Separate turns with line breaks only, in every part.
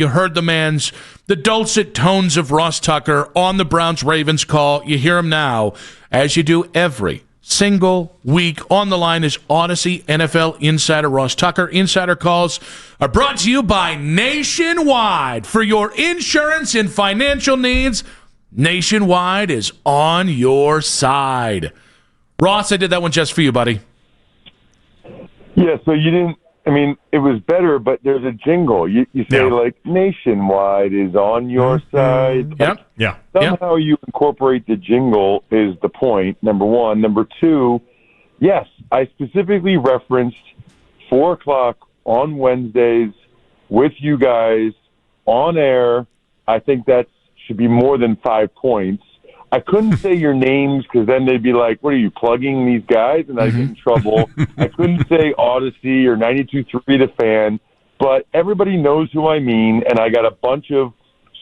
You heard the dulcet tones of Ross Tucker on the Browns-Ravens call. You hear him now, as you do every single week. On the line is Odyssey NFL insider Ross Tucker. Insider calls are brought to you by Nationwide. For your insurance and financial needs, Nationwide is on your side. Ross, I did that one just for you, buddy.
Yeah, so you didn't, it was better, but there's a jingle. You say, Nationwide is on your side.
Yep.
Yeah.
Somehow you incorporate the jingle is the point, number one. Number two, yes, I specifically referenced 4 o'clock on Wednesdays with you guys on air. I think that should be more than 5 points. I couldn't say your names because then they'd be like, what are you, plugging these guys? And I'd get in trouble. I couldn't say Odyssey or 92.3 The Fan, but everybody knows who I mean, and I got a bunch of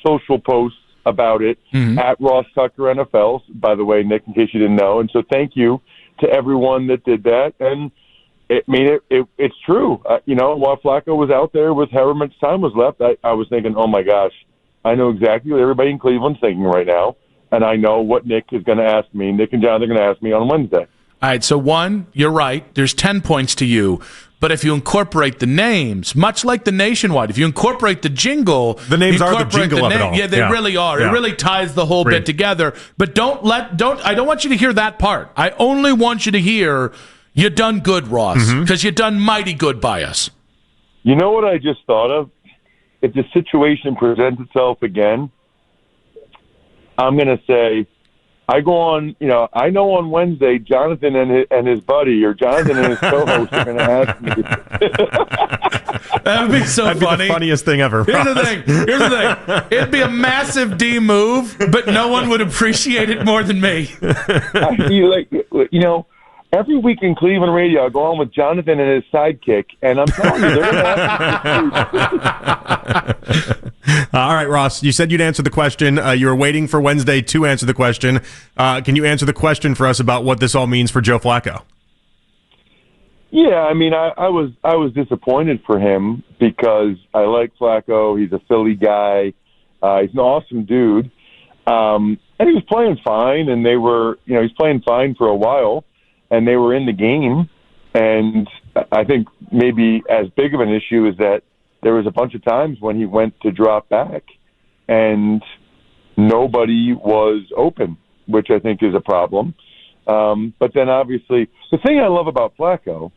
social posts about it at Ross Tucker NFL, by the way, Nick, in case you didn't know. And so thank you to everyone that did that. And it's true. While Flacco was out there with however much time was left, I was thinking, oh, my gosh, I know exactly what everybody in Cleveland's thinking right now. And I know what Nick is going to ask me. Nick and Jonathan are going to ask me on Wednesday.
All right, so one, you're right. There's 10 points to you. But if you incorporate the names, much like the Nationwide, if you incorporate the jingle,
the names are the jingle of it all.
Yeah, they really are.
Yeah.
It really ties the whole bit together. But I don't want you to hear that part. I only want you to hear you done good, Ross, because you done mighty good by us.
You know what I just thought of? If the situation presents itself again, I'm going to say, I go on, I know on Wednesday, Jonathan and his buddy, or Jonathan and his co-host are going to ask me.
That would be so
That'd
funny.
Be the funniest thing ever.
Here's the thing. It'd be a massive D move, but no one would appreciate it more than me.
I feel every week in Cleveland radio, I go on with Jonathan and his sidekick, and I'm telling you, they're going to ask me.
All right, Ross, you said you'd answer the question. You were waiting for Wednesday to answer the question. Can you answer the question for us about what this all means for Joe Flacco?
Yeah, I was disappointed for him because I like Flacco. He's a Philly guy. He's an awesome dude. And he was playing fine, and he's playing fine for a while, and they were in the game. And I think maybe as big of an issue is that there was a bunch of times when he went to drop back and nobody was open, which I think is a problem. But then obviously the thing I love about Flacco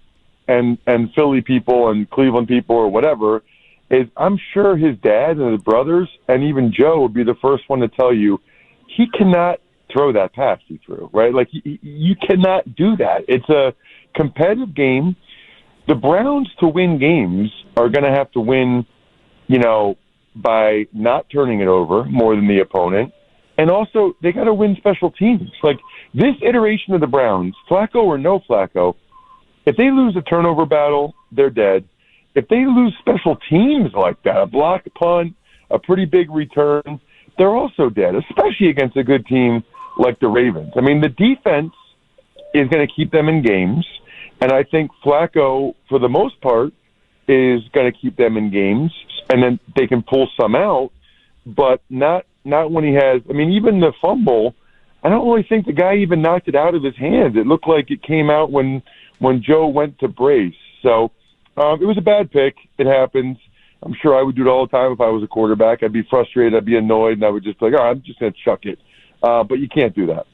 and Philly people and Cleveland people or whatever is I'm sure his dad and his brothers and even Joe would be the first one to tell you he cannot throw that pass he threw, right? Like you cannot do that. It's a competitive game. The Browns, to win games, are going to have to win, by not turning it over more than the opponent. And also, they got to win special teams. Like, this iteration of the Browns, Flacco or no Flacco, if they lose a turnover battle, they're dead. If they lose special teams like that, a block punt, a pretty big return, they're also dead, especially against a good team like the Ravens. The defense is going to keep them in games. And I think Flacco, for the most part, is going to keep them in games, and then they can pull some out, but not when he has. Even the fumble, I don't really think the guy even knocked it out of his hands. It looked like it came out when Joe went to brace. So it was a bad pick. It happens. I'm sure I would do it all the time if I was a quarterback. I'd be frustrated. I'd be annoyed, and I would just be like, I'm just going to chuck it. But you can't do that.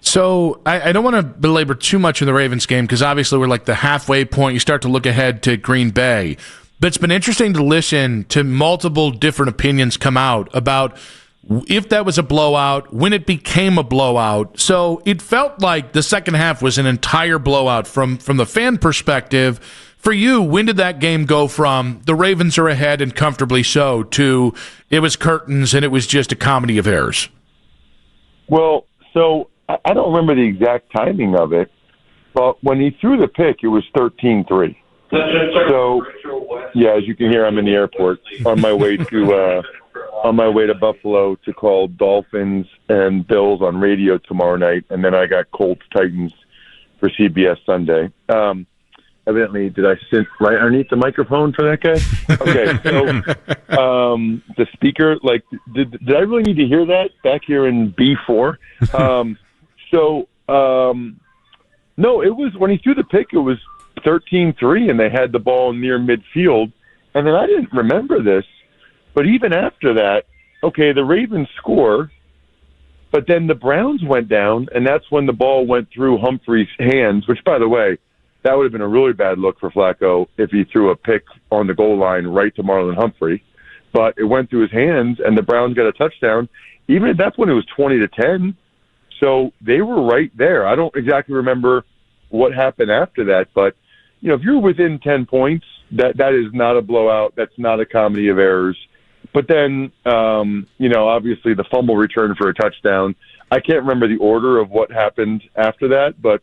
So I don't want to belabor too much in the Ravens game because obviously we're like the halfway point. You start to look ahead to Green Bay. But it's been interesting to listen to multiple different opinions come out about if that was a blowout, when it became a blowout. So it felt like the second half was an entire blowout from the fan perspective. For you, when did that game go from the Ravens are ahead and comfortably so to it was curtains and it was just a comedy of errors?
Well, so I don't remember the exact timing of it, but when he threw the pick, it was 13-3. So, yeah, as you can hear, I'm in the airport on my way to Buffalo to call Dolphins and Bills on radio tomorrow night, and then I got Colts Titans for CBS Sunday. evidently, did I sit right underneath the microphone for that guy? Okay, so the speaker, like, did I really need to hear that back here in B4? No, it was, when he threw the pick, it was 13-3, and they had the ball near midfield. And then I didn't remember this, but even after that, okay, the Ravens score, but then the Browns went down, and that's when the ball went through Humphrey's hands, which, by the way, that would have been a really bad look for Flacco if he threw a pick on the goal line right to Marlon Humphrey. But it went through his hands, and the Browns got a touchdown. Even at that point, it was 20-10. So they were right there. I don't exactly remember what happened after that, but if you're within 10 points, that is not a blowout. That's not a comedy of errors. But then, obviously the fumble return for a touchdown. I can't remember the order of what happened after that, but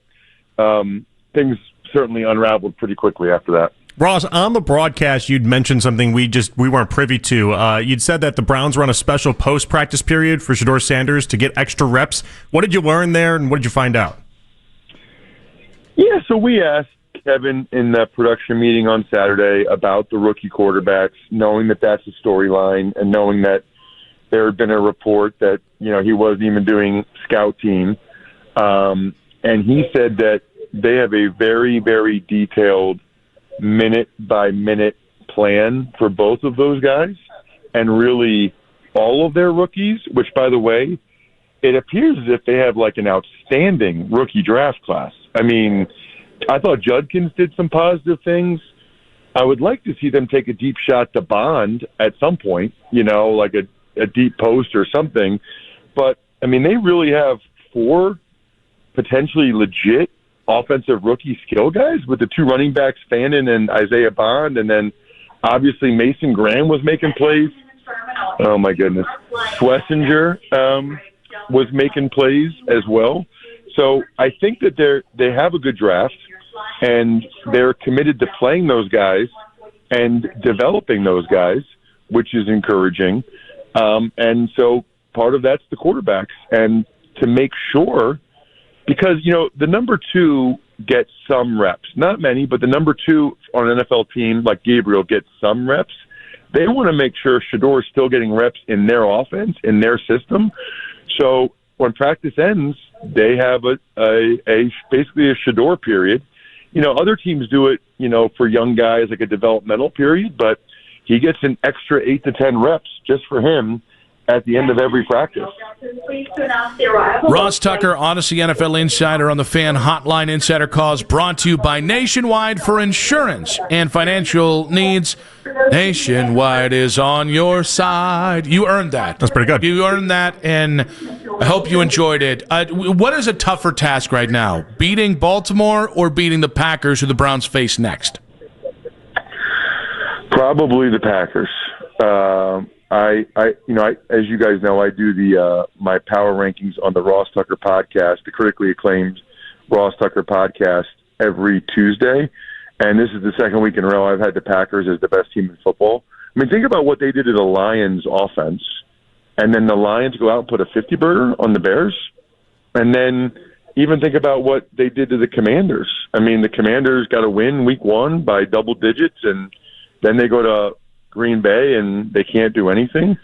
things certainly unraveled pretty quickly after that.
Ross, on the broadcast, you'd mentioned something we weren't privy to. You'd said that the Browns run a special post-practice period for Shedeur Sanders to get extra reps. What did you learn there, and what did you find out?
Yeah, so we asked Kevin in the production meeting on Saturday about the rookie quarterbacks, knowing that that's a storyline and knowing that there had been a report that, he wasn't even doing scout team. And he said that they have a very, very detailed minute-by-minute plan for both of those guys and really all of their rookies, which, by the way, it appears as if they have like an outstanding rookie draft class. I mean, I thought Judkins did some positive things. I would like to see them take a deep shot to Bond at some point, like a deep post or something. But, I mean, they really have 4 potentially legit offensive rookie skill guys with the 2 running backs, Fannin and Isaiah Bond, and then obviously Mason Graham was making plays. Oh, my goodness. Schlesinger was making plays as well. So I think that they have a good draft, and they're committed to playing those guys and developing those guys, which is encouraging. And so part of that's the quarterbacks. And to make sure, because, the number 2 gets some reps. Not many, but the number 2 on an NFL team like Gabriel gets some reps. They want to make sure Shedeur is still getting reps in their offense, in their system. So when practice ends, they have basically a Shedeur period. Other teams do it, for young guys, like a developmental period, but he gets an extra 8 to 10 reps just for him at the end of every practice.
Ross Tucker, Odyssey NFL Insider on the Fan Hotline. Insider calls brought to you by Nationwide. For insurance and financial needs, Nationwide is on your side. You earned that.
That's pretty good.
You earned that, and I hope you enjoyed it. What is a tougher task right now, beating Baltimore or beating the Packers, who the Browns face next?
Probably the Packers. As you guys know, I do my power rankings on the Ross Tucker podcast, the critically acclaimed Ross Tucker podcast, every Tuesday. And this is the second week in a row I've had the Packers as the best team in football. I mean, think about what they did to the Lions offense. And then the Lions go out and put a 50-burger on the Bears. And then even think about what they did to the Commanders. I mean, the Commanders got a win week 1 by double digits, and then they go to Green Bay and they can't do anything.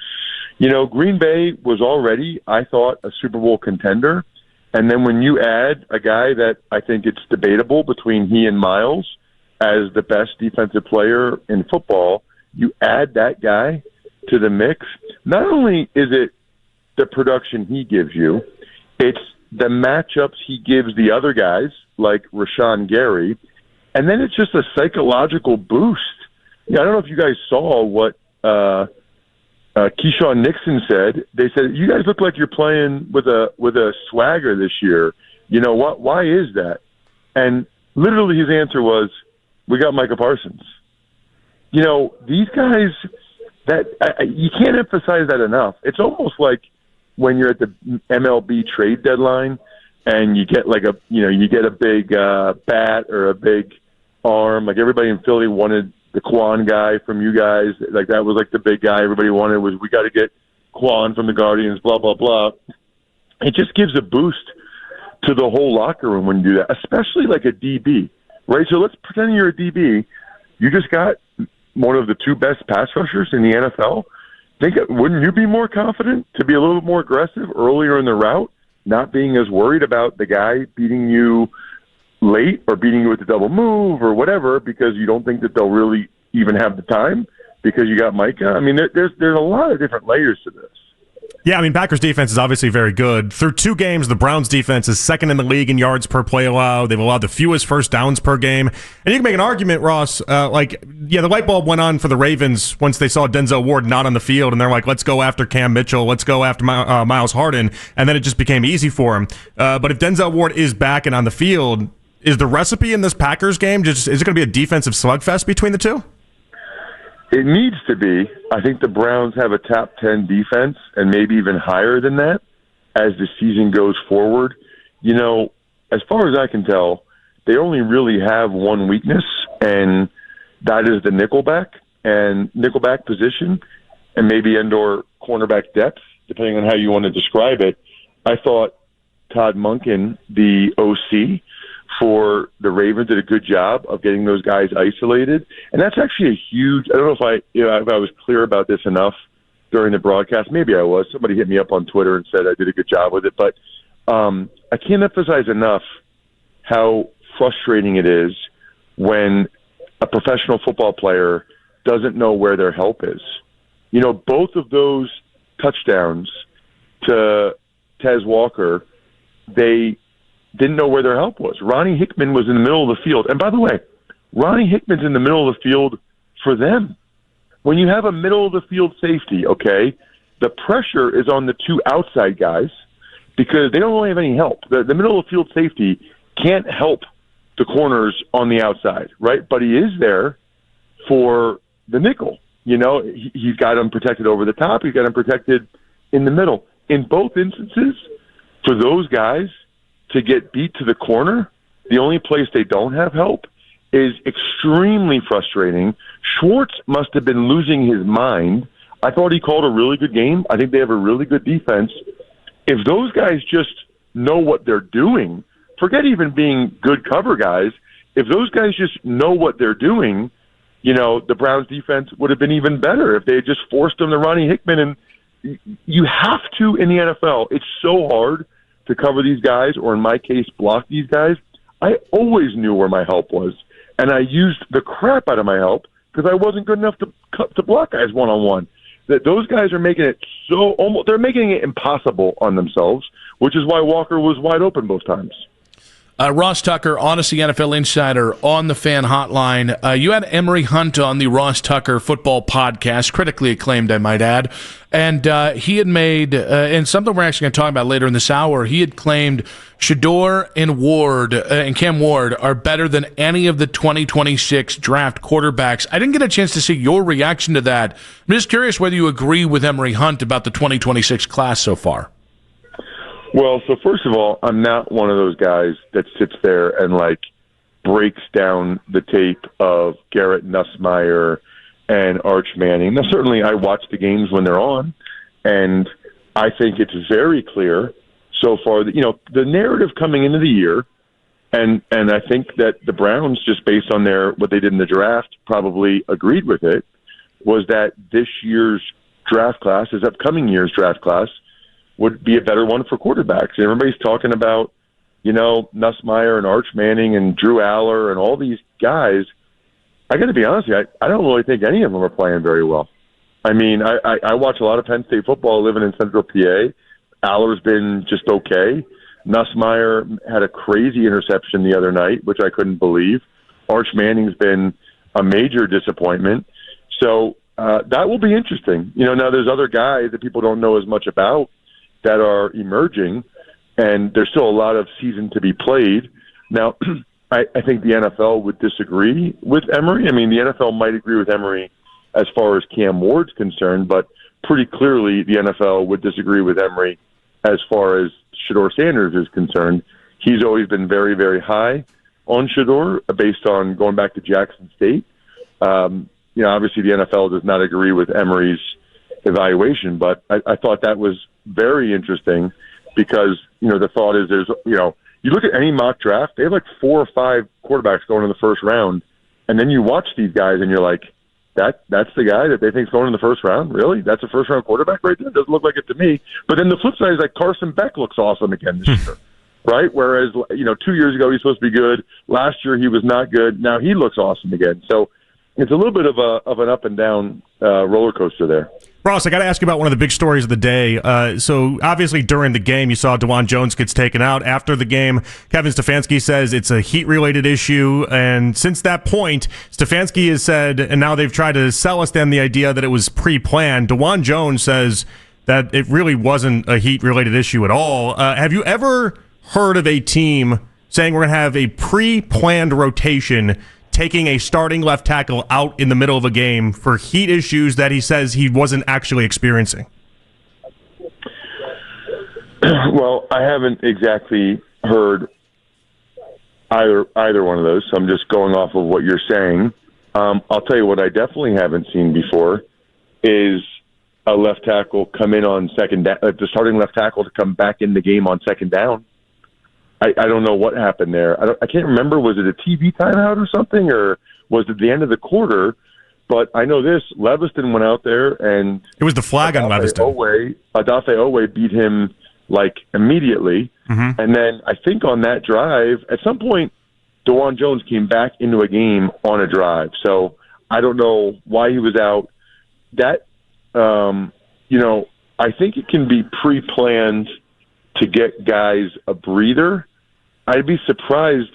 Green Bay was already, I thought, a Super Bowl contender. And then when you add a guy that I think it's debatable between he and Miles as the best defensive player in football, you add that guy to the mix. Not only is it the production he gives you, it's the matchups he gives the other guys, like Rashawn Gary, and then it's just a psychological boost. I don't know if you guys saw what Keyshawn Nixon said. They said, you guys look like you're playing with a swagger this year. What? Why is that? And literally his answer was, we got Micah Parsons. These guys, you can't emphasize that enough. It's almost like when you're at the MLB trade deadline and you get you get a big bat or a big arm. Like everybody in Philly wanted the Quan guy from you guys. Like that was like the big guy everybody wanted, was we got to get Quan from the Guardians, blah, blah, blah. It just gives a boost to the whole locker room when you do that, especially like a DB. right? So let's pretend you're a DB. You just got one of the two best pass rushers in the NFL. Wouldn't you be more confident to be a little bit more aggressive earlier in the route, not being as worried about the guy beating you late or beating you with a double move or whatever because you don't think that they'll really even have the time because you got Micah? I mean, there's a lot of different layers to this.
Yeah, I mean, Packers defense is obviously very good. Through 2 games, the Browns defense is second in the league in yards per play allowed. They've allowed the fewest first downs per game. And you can make an argument, Ross, the light bulb went on for the Ravens once they saw Denzel Ward not on the field, and they're like, let's go after Cam Mitchell, let's go after Miles Harden, and then it just became easy for him. But if Denzel Ward is back and on the field, is the recipe in this Packers game, is it going to be a defensive slugfest between the two?
It needs to be. I think the Browns have a top 10 defense and maybe even higher than that as the season goes forward. You know, as far as I can tell, they only really have one weakness, and that is the nickelback position, and maybe and/or cornerback depth, depending on how you want to describe it. I thought Todd Monken, the OC for the Ravens, did a good job of getting those guys isolated. And that's actually a huge – I don't know if I was clear about this enough during the broadcast. Maybe I was. Somebody hit me up on Twitter and said I did a good job with it. But I can't emphasize enough how frustrating it is when a professional football player doesn't know where their help is. You know, both of those touchdowns to Tez Walker, they didn't know where their help was. Ronnie Hickman was in the middle of the field. And by the way, Ronnie Hickman's in the middle of the field for them. When you have a middle of the field safety, okay, the pressure is on the two outside guys because they don't really have any help. The middle of the field safety can't help the corners on the outside, right? But he is there for the nickel. You know, he's got him protected over the top. He's got him protected in the middle. In both instances, for those guys to get beat to the corner, the only place they don't have help is extremely frustrating. Schwartz must have been losing his mind. I thought he called a really good game. I think they have a really good defense. If those guys just know what they're doing, forget even being good cover guys, if those guys just know what they're doing, you know, the Browns defense would have been even better if they had just forced them to Ronnie Hickman. And you have to in the NFL. It's so hard to cover these guys, or in my case, block these guys. I always knew where my help was, and I used the crap out of my help because I wasn't good enough to block guys one-on-one. That those guys are making it they're making it impossible on themselves, which is why Walker was wide open both times.
Ross Tucker, Odyssey NFL Insider on the Fan Hotline. You had Emory Hunt on the Ross Tucker Football Podcast, critically acclaimed, I might add. And he had made, and something we're actually going to talk about later in this hour, he had claimed Shedeur and Cam Ward are better than any of the 2026 draft quarterbacks. I didn't get a chance to see your reaction to that. I'm just curious whether you agree with Emory Hunt about the 2026 class so far.
Well, so first of all, I'm not one of those guys that sits there and breaks down the tape of Garrett Nussmeier and Arch Manning. Now, certainly I watch the games when they're on, and I think it's very clear so far that, you know, the narrative coming into the year, and I think that the Browns, just based on what they did in the draft, probably agreed with it, was that this upcoming year's draft class, would be a better one for quarterbacks. And everybody's talking about, you know, Nussmeier and Arch Manning and Drew Aller and all these guys. I got to be honest with you, I don't really think any of them are playing very well. I mean, I watch a lot of Penn State football living in Central PA. Aller's been just okay. Nussmeier had a crazy interception the other night, which I couldn't believe. Arch Manning's been a major disappointment. So that will be interesting. You know, now there's other guys that people don't know as much about that are emerging, and there's still a lot of season to be played. Now, I think the NFL would disagree with Emory. I mean, the NFL might agree with Emory as far as Cam Ward's concerned, but pretty clearly the NFL would disagree with Emory as far as Shedeur Sanders is concerned. He's always been very, very high on Shedeur based on going back to Jackson State. You know, obviously the NFL does not agree with Emory's evaluation, but I thought that was very interesting because, you know, the thought is there's, you know, you look at any mock draft, they have like 4 or 5 quarterbacks going in the first round, and then you watch these guys and you're like, that's the guy that they think's going in the first round? Really? That's a first-round quarterback right there? Doesn't look like it to me. But then the flip side is like Carson Beck looks awesome again this year, right? Whereas, 2 years ago he's supposed to be good. Last year he was not good. Now he looks awesome again. So it's a little bit of an up and down roller coaster there.
Ross, I got to ask you about one of the big stories of the day. So obviously during the game, you saw DeJuan Jones gets taken out. After the game, Kevin Stefanski says it's a heat-related issue. And since that point, Stefanski has said, and now they've tried to sell us then the idea that it was pre-planned. DeJuan Jones says that it really wasn't a heat-related issue at all. Have you ever heard of a team saying we're going to have a pre-planned rotation taking a starting left tackle out in the middle of a game for heat issues that he says he wasn't actually experiencing?
Well, I haven't exactly heard either one of those, so I'm just going off of what you're saying. I'll tell you what I definitely haven't seen before is a left tackle come in on second down, the starting left tackle to come back in the game on second down. I don't know what happened there. I can't remember. Was it a TV timeout or something, or was it the end of the quarter? But I know this. Leviston went out there, and
it was the flag on Leviston.
Adafe Owe beat him like immediately. Mm-hmm. And then I think on that drive, at some point, DeJuan Jones came back into a game on a drive. So I don't know why he was out. That, I think it can be pre-planned to get guys a breather. I'd be surprised.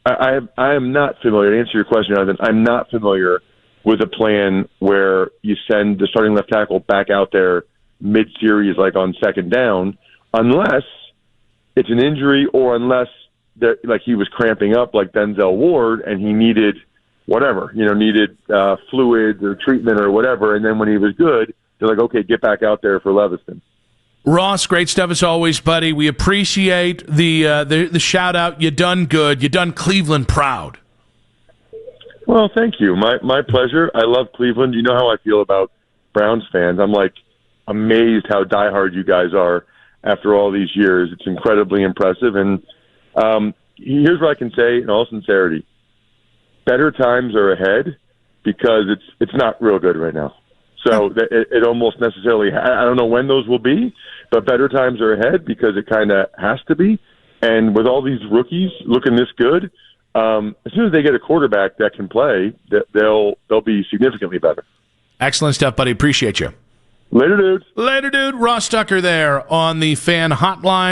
I am not familiar, to answer your question, Jonathan, I'm not familiar with a plan where you send the starting left tackle back out there mid-series, like on second down, unless it's an injury or unless like he was cramping up like Denzel Ward and he needed whatever, needed fluids or treatment or whatever, and then when he was good, they're like, okay, get back out there for Leviston.
Ross, great stuff as always, buddy. We appreciate the shout out. You done good. You done Cleveland proud.
Well, thank you. My pleasure. I love Cleveland. You know how I feel about Browns fans. I'm like amazed how diehard you guys are after all these years. It's incredibly impressive. And here's what I can say in all sincerity: better times are ahead because it's not real good right now. So it almost necessarily, I don't know when those will be, but better times are ahead because it kind of has to be. And with all these rookies looking this good, as soon as they get a quarterback that can play, they'll be significantly better.
Excellent stuff, buddy. Appreciate you.
Later, dude.
Later, dude. Ross Tucker there on the Fan Hotline.